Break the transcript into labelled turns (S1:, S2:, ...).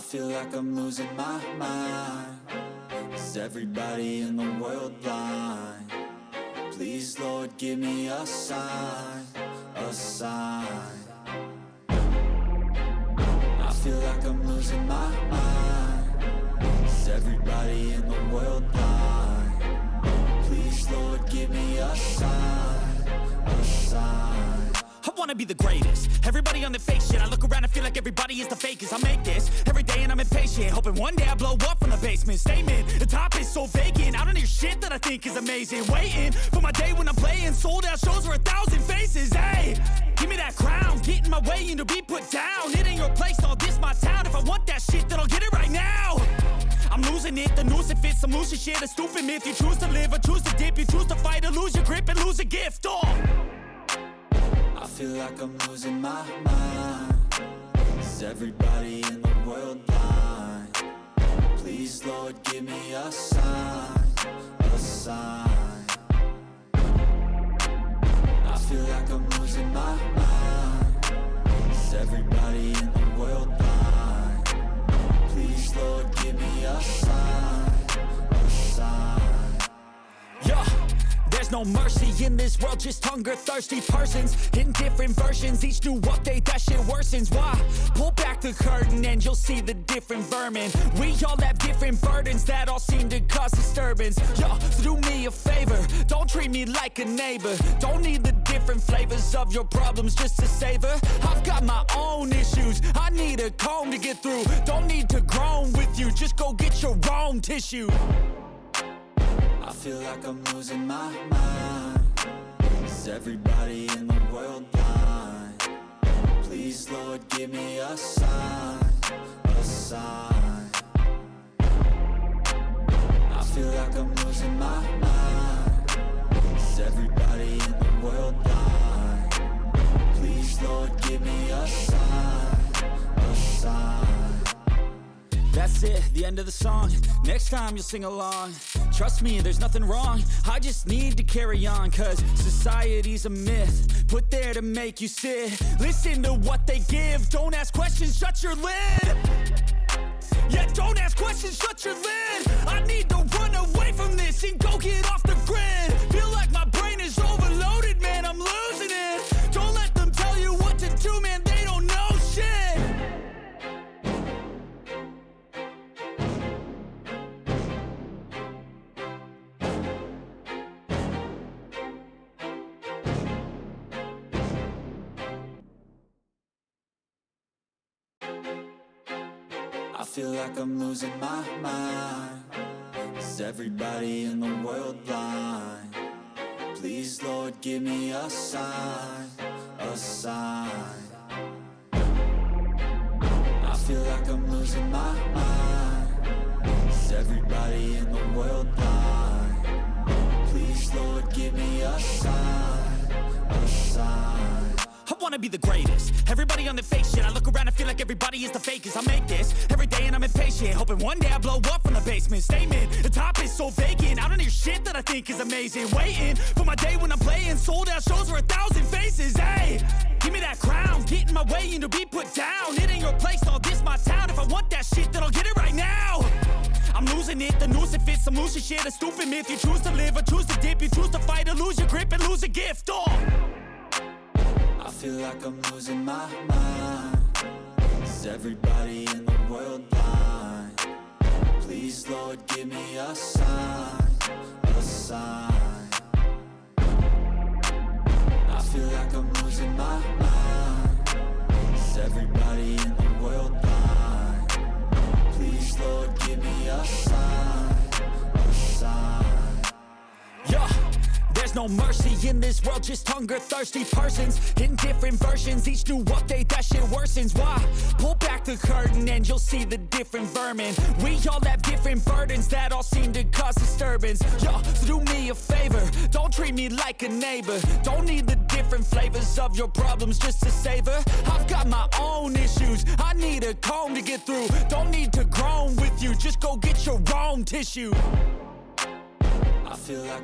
S1: feel like I'm losing my mind. Is everybody in the world blind? Please, Lord, give me a sign, a sign. I feel like I'm losing my mind. Is everybody in the world blind? Please, Lord, give me a sign, a sign.
S2: I wanna be the greatest. Everybody on the fake shit. I look around and feel like everybody is the fakest. I make this every day and I'm impatient, hoping one day I blow up from the basement. Statement, the top is so vacant. I don't hear shit that I think is amazing. Waiting for my day when I'm playing sold out shows for 1,000 faces. Hey, give me that crown, get in my way and to be put down. It ain't your place, all this my town. If I want that shit, then I'll get it right now. I'm losing it, the noose it fits, some losing shit, a stupid myth. You choose to live or choose to dip, you choose to fight or lose your grip and lose a gift.
S1: I feel like I'm losing my mind. Is everybody in the world blind? Please, Lord, give me a sign, a sign. I feel like I'm losing my mind. Is everybody in the world blind? Please, Lord, give me a sign, a sign.
S2: Yeah. There's no mercy in this world, just hunger-thirsty persons in different versions. Each new update, that shit worsens. Why? Pull back the curtain and you'll see the different vermin. We all have different burdens that all seem to cause disturbance. Yo, so do me a favor, don't treat me like a neighbor. Don't need the different flavors of your problems just to savor. I've got my own issues, I need a comb to get through. Don't need to groan with you, just go get your own tissue.
S1: I feel like I'm losing my mind. Is everybody in the world blind? Please, Lord, give me a sign, a sign. I feel like I'm losing my mind. Is everybody in the world blind? Please, Lord, give me a sign, a sign.
S2: That's it, the end of the song. Next time you'll sing along. Trust me, there's nothing wrong. I just need to carry on, cause society's a myth put there to make you sit. Listen to what they give. Don't ask questions, shut your lid. Yeah, don't ask questions, shut your lid. I need to run away from this and go get off the grid. Feel like my brain is overloaded, man, I'm losing it. Don't let them tell you what to do, man, they don't know shit.
S1: I feel like I'm losing my mind. Is everybody in the world blind? Please, Lord, give me a sign, a sign. I feel like I'm losing my mind. Is everybody in the world blind? Please, Lord, give me a sign, a sign.
S2: I wanna be the greatest. Everybody on the fake shit. I look around and feel like everybody is the fakest. I make this every day and I'm impatient, hoping one day I blow up from the basement. Statement, the top is so vacant. I don't hear shit that I think is amazing. Waiting for my day when I'm playing sold out shows for 1,000 faces. Hey, give me that crown, get in my way and to be put down. It ain't your place, all this my town. If I want that shit, then I'll get it right now. I'm losing it, the noose it fits, some losing shit, a stupid myth. You choose to live or choose to dip, you choose to fight or lose your grip and lose a gift.
S1: I feel like I'm losing my mind. Is everybody in the world blind? Please, Lord, give me a sign, a sign. I feel like I'm losing my mind. Is everybody in the world blind? Please, Lord, give me a sign, a sign.
S2: Yeah. There's no mercy in this world, just hunger-thirsty persons in different versions. Each new update, that shit worsens. Why? Pull back the curtain and you'll see the different vermin. We all have different burdens that all seem to cause disturbance. Yo, so do me a favor, don't treat me like a neighbor. Don't need the different flavors of your problems just to savor. I've got my own issues, I need a comb to get through. Don't need to groan with you, just go get your own tissue.
S1: I feel like